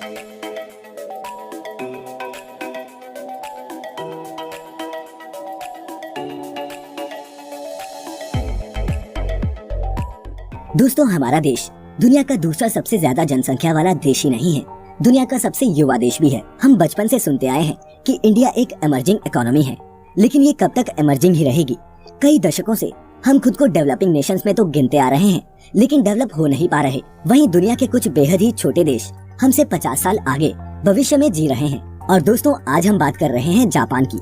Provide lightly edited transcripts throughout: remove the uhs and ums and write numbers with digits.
दोस्तों, हमारा देश दुनिया का दूसरा सबसे ज्यादा जनसंख्या वाला देश ही नहीं है, दुनिया का सबसे युवा देश भी है। हम बचपन से सुनते आए हैं कि इंडिया एक इमर्जिंग इकोनॉमी है, लेकिन ये कब तक इमर्जिंग ही रहेगी। कई दशकों से हम खुद को डेवलपिंग नेशंस में तो गिनते आ रहे हैं, लेकिन डेवलप हो नहीं पा रहे। वहीं दुनिया के कुछ बेहद ही छोटे देश हमसे 50 साल आगे भविष्य में जी रहे हैं। और दोस्तों, आज हम बात कर रहे हैं जापान की।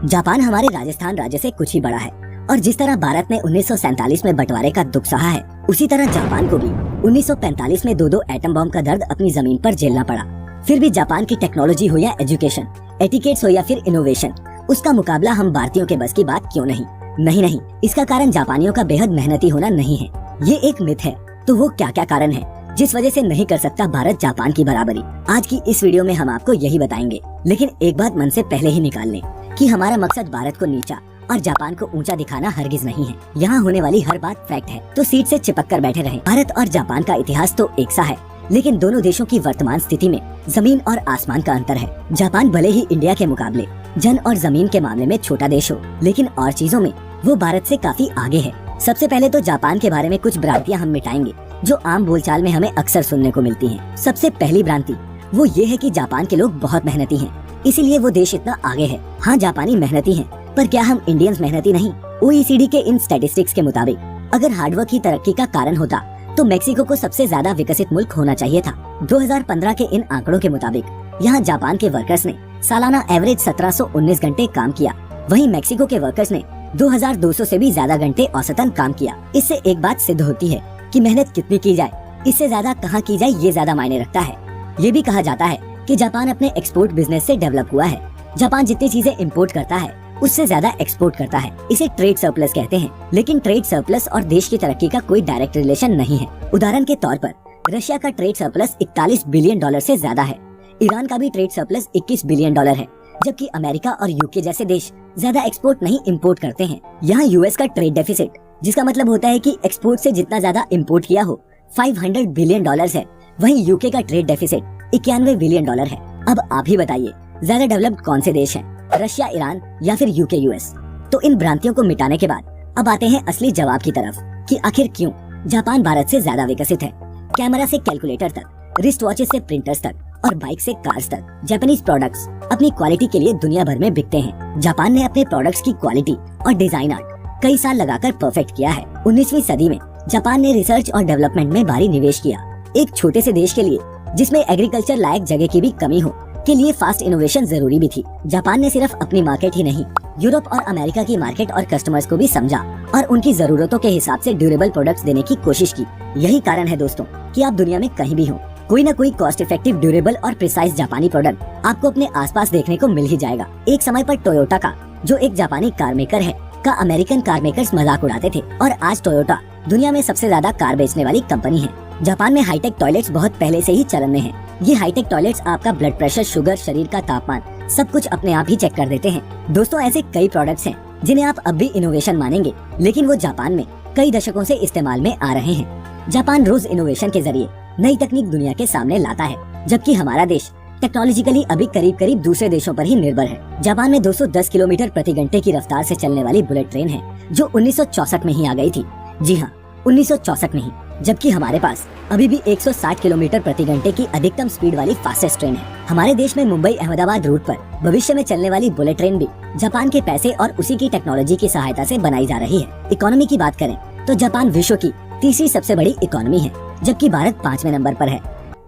जापान हमारे राजस्थान राज्य से कुछ ही बड़ा है, और जिस तरह भारत ने 1947 में बंटवारे का दुख सहा है, उसी तरह जापान को भी 1945 में दो एटम बम का दर्द अपनी जमीन पर झेलना पड़ा। फिर भी जापान की टेक्नोलॉजी हो या एजुकेशन, एटिकेट्स हो या फिर इनोवेशन, उसका मुकाबला हम भारतीयों के बस की बात क्यों नहीं। नहीं, इसका कारण जापानियों का बेहद मेहनती होना नहीं है, ये एक मिथ है। तो वो क्या क्या कारण है जिस वजह से नहीं कर सकता भारत जापान की बराबरी? आज की इस वीडियो में हम आपको यही बताएंगे। लेकिन एक बात मन से पहले ही निकाल लें कि हमारा मकसद भारत को नीचा और जापान को ऊंचा दिखाना हरगिज नहीं है। यहाँ होने वाली हर बात फैक्ट है, तो सीट से चिपक कर बैठे रहें। भारत और जापान का इतिहास तो एक सा है, लेकिन दोनों देशों की वर्तमान स्थिति में जमीन और आसमान का अंतर है। जापान भले ही इंडिया के मुकाबले जन और जमीन के मामले में छोटा देश हो, लेकिन और चीजों में वो भारत से काफी आगे है। सबसे पहले तो जापान के बारे में कुछ भ्रांतियां हम मिटाएंगे जो आम बोलचाल में हमें अक्सर सुनने को मिलती हैं। सबसे पहली भ्रांति वो ये है कि जापान के लोग बहुत मेहनती हैं, इसीलिए वो देश इतना आगे है। हाँ, जापानी मेहनती हैं, पर क्या हम इंडियंस मेहनती नहीं? OECD के इन स्टैटिस्टिक्स के मुताबिक अगर हार्डवर्क ही तरक्की का कारण होता तो मेक्सिको को सबसे ज्यादा विकसित मुल्क होना चाहिए था। 2015 के इन आंकड़ों के मुताबिक यहाँ जापान के वर्कर्स ने सालाना एवरेज 1719 घंटे काम किया, वहीं मेक्सिको के वर्कर्स ने 2200 से भी ज्यादा घंटे औसतन काम किया। इससे एक बात सिद्ध होती है कि मेहनत कितनी की जाए, इससे ज्यादा कहाँ की जाए ये ज्यादा मायने रखता है। ये भी कहा जाता है कि जापान अपने एक्सपोर्ट बिजनेस से डेवलप हुआ है। जापान जितनी चीजें इम्पोर्ट करता है उससे ज्यादा एक्सपोर्ट करता है। इसे ट्रेड सरप्लस कहते हैं, लेकिन ट्रेड सरप्लस और देश की तरक्की का कोई डायरेक्ट रिलेशन नहीं है। उदाहरण के तौर पर रशिया का ट्रेड सरप्लस 41 बिलियन डॉलर से ज्यादा है। ईरान का भी ट्रेड सरप्लस 21 बिलियन डॉलर है, जबकि अमेरिका और यूके जैसे देश ज्यादा एक्सपोर्ट नहीं इम्पोर्ट करते हैं। यहाँ यूएस का ट्रेड डेफिसिट, जिसका मतलब होता है कि एक्सपोर्ट से जितना ज्यादा इम्पोर्ट किया हो, 500 बिलियन डॉलर है। वहीं यूके का ट्रेड डेफिसिट 91 बिलियन डॉलर है। अब आप ही बताइए, ज्यादा डेवलप्ड कौन से देश हैं, रशिया, ईरान या फिर यूके, यूएस? तो इन भ्रांतियों को मिटाने के बाद अब आते हैं असली जवाब की तरफ कि आखिर क्यों जापान भारत से ज्यादा विकसित है। कैमरा से कैलकुलेटर तक, रिस्ट वॉचेस से प्रिंटर्स तक और बाइक से कार्स तक, जापानीज प्रोडक्ट्स अपनी क्वालिटी के लिए दुनिया भर में बिकते हैं। जापान ने अपने प्रोडक्ट्स की क्वालिटी और डिजाइन आर्ट कई साल लगाकर परफेक्ट किया है। 19वीं सदी में जापान ने रिसर्च और डेवलपमेंट में भारी निवेश किया। एक छोटे से देश के लिए जिसमें एग्रीकल्चर लायक जगह की भी कमी हो के लिए फास्ट इनोवेशन जरूरी भी थी। जापान ने सिर्फ अपनी मार्केट ही नहीं, यूरोप और अमेरिका की मार्केट और कस्टमर्स को भी समझा और उनकी जरूरतों के हिसाब से ड्यूरेबल प्रोडक्ट्स देने की कोशिश की। यही कारण है दोस्तों कि आप दुनिया में कहीं भी हो, कोई न कोई कॉस्ट इफेक्टिव, ड्यूरेबल और प्रिसाइज जापानी प्रोडक्ट आपको अपने आसपास देखने को मिल ही जाएगा। एक समय पर टोयोटा का, जो एक जापानी कार मेकर है, का अमेरिकन कार मेकर्स मजाक उड़ाते थे, और आज टोयोटा दुनिया में सबसे ज्यादा कार बेचने वाली कंपनी है। जापान में हाईटेक टॉयलेट्स बहुत पहले से ही चलन में है। ये हाईटेक टॉयलेट्स आपका ब्लड प्रेशर, शुगर, शरीर का तापमान सब कुछ अपने आप ही चेक कर देते हैं। दोस्तों, ऐसे कई प्रोडक्ट्स हैं जिन्हें आप अब भी इनोवेशन मानेंगे, लेकिन वो जापान में कई दशकों से इस्तेमाल में आ रहे हैं। जापान रोज इनोवेशन के जरिए नई तकनीक दुनिया के सामने लाता है, जबकि हमारा देश टेक्नोलॉजिकली अभी करीब दूसरे देशों पर ही निर्भर है। जापान में 210 किलोमीटर प्रति घंटे की रफ्तार से चलने वाली बुलेट ट्रेन है, जो 1964 में ही आ गई थी। जी हाँ, 1964 में ही, जबकि हमारे पास अभी भी 160 किलोमीटर प्रति घंटे की अधिकतम स्पीड वाली फास्टेस्ट ट्रेन है। हमारे देश में मुंबई अहमदाबाद रूट पर भविष्य में चलने वाली बुलेट ट्रेन भी जापान के पैसे और उसी की टेक्नोलॉजी की सहायता से बनाई जा रही है। इकोनॉमी की बात करें तो जापान विश्व की तीसरी सबसे बड़ी इकोनॉमी है, जबकि भारत 5वें नंबर पर है।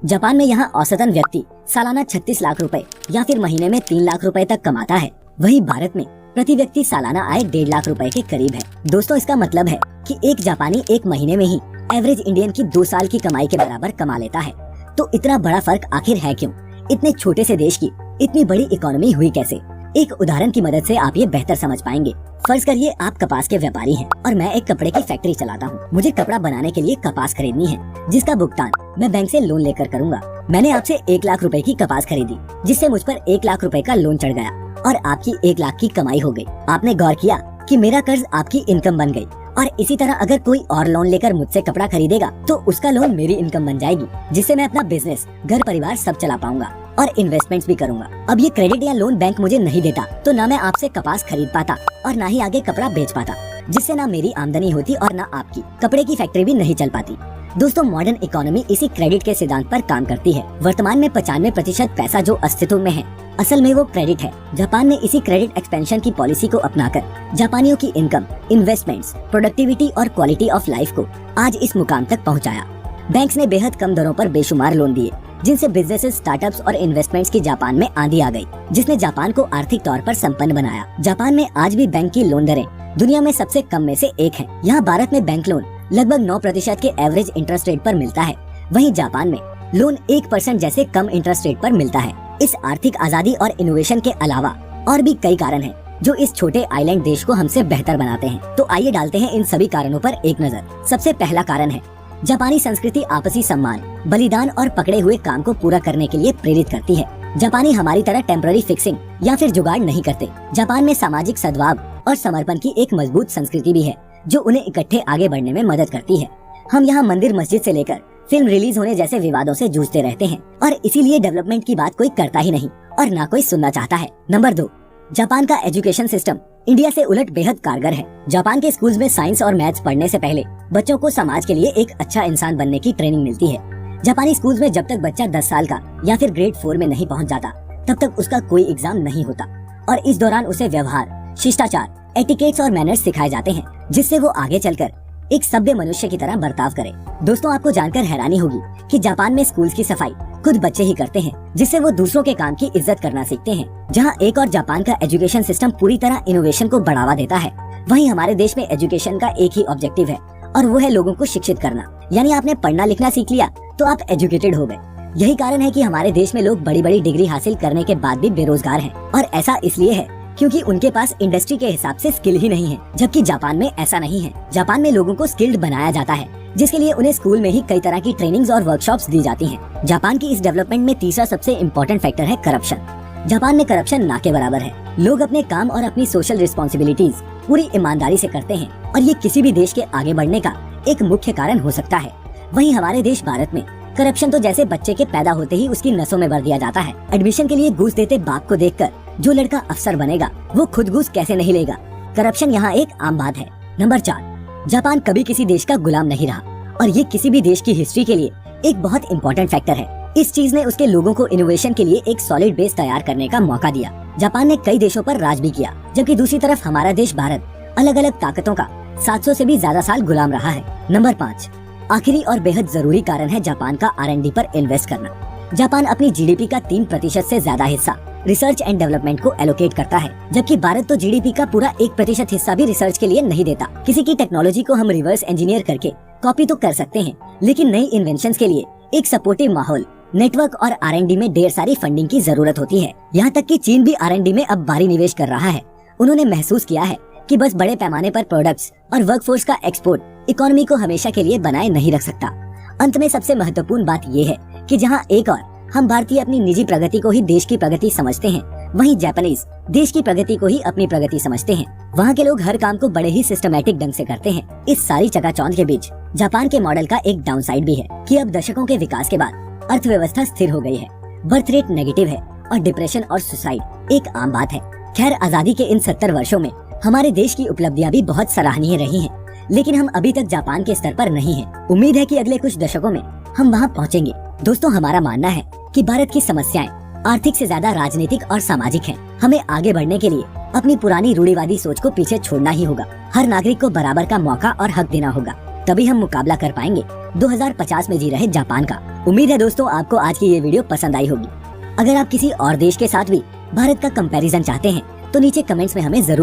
जापान में यहाँ औसतन व्यक्ति सालाना 36 लाख रुपए या फिर महीने में 3 लाख रुपए तक कमाता है। वहीं भारत में प्रति व्यक्ति सालाना आय 1.5 लाख रुपए के करीब है। दोस्तों, इसका मतलब है कि एक जापानी एक महीने में ही एवरेज इंडियन की 2 साल की कमाई के बराबर कमा लेता है। तो इतना बड़ा फर्क आखिर है क्यों? इतने छोटे से देश की इतनी बड़ी इकोनॉमी हुई कैसे? एक उदाहरण की मदद से आप ये बेहतर समझ पाएंगे। फर्ज करिए आप कपास के व्यापारी हैं और मैं एक कपड़े की फैक्ट्री चलाता हूँ। मुझे कपड़ा बनाने के लिए कपास खरीदनी है, जिसका भुगतान मैं बैंक से लोन लेकर करूँगा। मैंने आपसे 1 लाख रुपए की कपास खरीदी, जिससे मुझ पर 1 लाख रुपए का लोन चढ़ गया और आपकी 1 लाख की कमाई हो गई। आपने गौर किया कि मेरा कर्ज आपकी इनकम बन गई और इसी तरह अगर कोई और लोन लेकर मुझसे कपड़ा खरीदेगा तो उसका लोन मेरी इनकम बन जाएगी, जिससे मैं अपना बिजनेस, घर परिवार सब चला पाऊंगा और इन्वेस्टमेंट्स भी करूंगा। अब ये क्रेडिट या लोन बैंक मुझे नहीं देता तो ना मैं आपसे कपास खरीद पाता और ना ही आगे कपड़ा बेच पाता, जिससे ना मेरी आमदनी होती और ना आपकी। कपड़े की फैक्ट्री भी नहीं चल पाती। दोस्तों, मॉडर्न इकोनॉमी इसी क्रेडिट के सिद्धांत पर काम करती है। वर्तमान में 95% पैसा जो अस्तित्व में है, असल में वो क्रेडिट है। जापान ने इसी क्रेडिट एक्सपेंशन की पॉलिसी को अपनाकर जापानियों की इनकम, इन्वेस्टमेंट्स, प्रोडक्टिविटी और क्वालिटी ऑफ लाइफ को आज इस मुकाम तक पहुंचाया। बैंक्स ने बेहद कम दरों पर बेशुमार लोन दिए, जिनसे बिजनेसेस, स्टार्टअप्स और इन्वेस्टमेंट्स की जापान में आंधी आ गई, जिसने जापान को आर्थिक तौर पर संपन्न बनाया। जापान में आज भी बैंक की लोन दरें दुनिया में सबसे कम में से एक है। यहाँ भारत में बैंक लोन लगभग 9% के एवरेज इंटरेस्ट रेट पर मिलता है, वहीं जापान में लोन 1% जैसे कम इंटरेस्ट रेट पर मिलता है। इस आर्थिक आजादी और इनोवेशन के अलावा और भी कई कारण हैं जो इस छोटे आइलैंड देश को हमसे बेहतर बनाते हैं। तो आइए डालते हैं इन सभी कारणों पर एक नजर। सबसे पहला कारण है जापानी संस्कृति आपसी सम्मान, बलिदान और पकड़े हुए काम को पूरा करने के लिए प्रेरित करती है। जापानी हमारी तरह टेम्पररी फिक्सिंग या फिर जुगाड़ नहीं करते। जापान में सामाजिक सद्भाव और समर्पण की एक मजबूत संस्कृति भी है जो उन्हें इकट्ठे आगे बढ़ने में मदद करती है। हम यहाँ मंदिर, मस्जिद से लेकर फिल्म रिलीज होने जैसे विवादों से जूझते रहते हैं और इसीलिए डेवलपमेंट की बात कोई करता ही नहीं और ना कोई सुनना चाहता है। नंबर 2, जापान का एजुकेशन सिस्टम इंडिया से उलट बेहद कारगर है। जापान के स्कूल्स में साइंस और मैथ्स पढ़ने से पहले बच्चों को समाज के लिए एक अच्छा इंसान बनने की ट्रेनिंग मिलती है। जापानी स्कूल्स में जब तक बच्चा 10 साल का या फिर ग्रेड 4 में नहीं पहुंच जाता तब तक उसका कोई एग्जाम नहीं होता और इस दौरान उसे व्यवहार, शिष्टाचार, एटिकेट्स और मैनर्स सिखाए जाते हैं, जिससे वो आगे चलकर एक सभ्य मनुष्य की तरह बर्ताव करे। दोस्तों, आपको जानकर हैरानी होगी कि जापान में स्कूल्स की सफाई खुद बच्चे ही करते हैं, जिससे वो दूसरों के काम की इज्जत करना सीखते हैं। जहाँ एक और जापान का एजुकेशन सिस्टम पूरी तरह इनोवेशन को बढ़ावा देता है, वहीं हमारे देश में एजुकेशन का एक ही ऑब्जेक्टिव है और वो है लोगों को शिक्षित करना। यानी आपने पढ़ना लिखना सीख लिया तो आप एजुकेटेड हो गए। यही कारण है कि हमारे देश में लोग बड़ी बड़ी डिग्री हासिल करने के बाद भी बेरोजगार हैं और ऐसा इसलिए है क्योंकि उनके पास इंडस्ट्री के हिसाब से स्किल ही नहीं है, जबकि जापान में ऐसा नहीं है। जापान में लोगों को स्किल्ड बनाया जाता है, जिसके लिए उन्हें स्कूल में ही कई तरह की ट्रेनिंग्स और वर्कशॉप्स दी जाती हैं। जापान की इस डेवलपमेंट में तीसरा सबसे इम्पोर्टेंट फैक्टर है करप्शन। जापान में करप्शन ना के बराबर है। लोग अपने काम और अपनी सोशल रिस्पॉन्सिबिलिटीज पूरी ईमानदारी से करते हैं और ये किसी भी देश के आगे बढ़ने का एक मुख्य कारण हो सकता है। वहीं हमारे देश भारत में करप्शन तो जैसे बच्चे के पैदा होते ही उसकी नसों में भर दिया जाता है। एडमिशन के लिए घूस देते बाप को देखकर जो लड़का अफसर बनेगा वो खुद घूस कैसे नहीं लेगा। करप्शन यहाँ एक आम बात है। नंबर 4, जापान कभी किसी देश का गुलाम नहीं रहा और ये किसी भी देश की हिस्ट्री के लिए एक बहुत इंपॉर्टेंट फैक्टर है। इस चीज ने उसके लोगों को इनोवेशन के लिए एक सॉलिड बेस तैयार करने का मौका दिया। जापान ने कई देशों पर राज भी किया, जबकि दूसरी तरफ हमारा देश भारत अलग अलग ताकतों का 700 से भी ज्यादा साल गुलाम रहा है। नंबर 5, आखिरी और बेहद जरूरी कारण है जापान का R&D पर इन्वेस्ट करना। जापान अपनी GDP का 3% से ज्यादा हिस्सा रिसर्च एंड डेवलपमेंट को एलोकेट करता है, जबकि भारत तो GDP का पूरा 1% हिस्सा भी रिसर्च के लिए नहीं देता। किसी की टेक्नोलॉजी को हम रिवर्स इंजीनियर करके कॉपी तो कर सकते हैं, लेकिन नई इन्वेंशंस के लिए एक सपोर्टिव माहौल, नेटवर्क और R&D में ढेर सारी फंडिंग की जरूरत होती है। यहाँ तक कि चीन भी R&D में अब भारी निवेश कर रहा है। उन्होंने महसूस किया है कि बस बड़े पैमाने पर प्रोडक्ट्स और वर्कफोर्स का एक्सपोर्ट इकोनॉमी को हमेशा के लिए बनाए नहीं रख सकता। अंत में सबसे महत्वपूर्ण बात ये है कि जहाँ एक और हम भारतीय अपनी निजी प्रगति को ही देश की प्रगति समझते हैं, वहीं जापानीज देश की प्रगति को ही अपनी प्रगति समझते हैं। वहाँ के लोग हर काम को बड़े ही सिस्टमैटिक ढंग से करते हैं। इस सारी चकाचौंध के बीच जापान के मॉडल का एक डाउनसाइड भी है कि अब दशकों के विकास के बाद अर्थव्यवस्था स्थिर हो गई है, बर्थ रेट नेगेटिव है और डिप्रेशन और सुसाइड एक आम बात है। खैर, आजादी के इन 70 वर्षों में हमारे देश की उपलब्धियां भी बहुत सराहनीय रही हैं, लेकिन हम अभी तक जापान के स्तर पर नहीं हैं। उम्मीद है कि अगले कुछ दशकों में हम वहां पहुंचेंगे। दोस्तों, हमारा मानना है कि भारत की समस्याएं आर्थिक से ज्यादा राजनीतिक और सामाजिक हैं। हमें आगे बढ़ने के लिए अपनी पुरानी रूढ़िवादी सोच को पीछे छोड़ना ही होगा। हर नागरिक को बराबर का मौका और हक देना होगा, तभी हम मुकाबला कर पाएंगे 2050 में जी रहे जापान का। उम्मीद है दोस्तों आपको आज की ये वीडियो पसंद आई होगी। अगर आप किसी और देश के साथ भी भारत का कंपैरिजन चाहते हैं तो नीचे कमेंट्स में हमें जरूर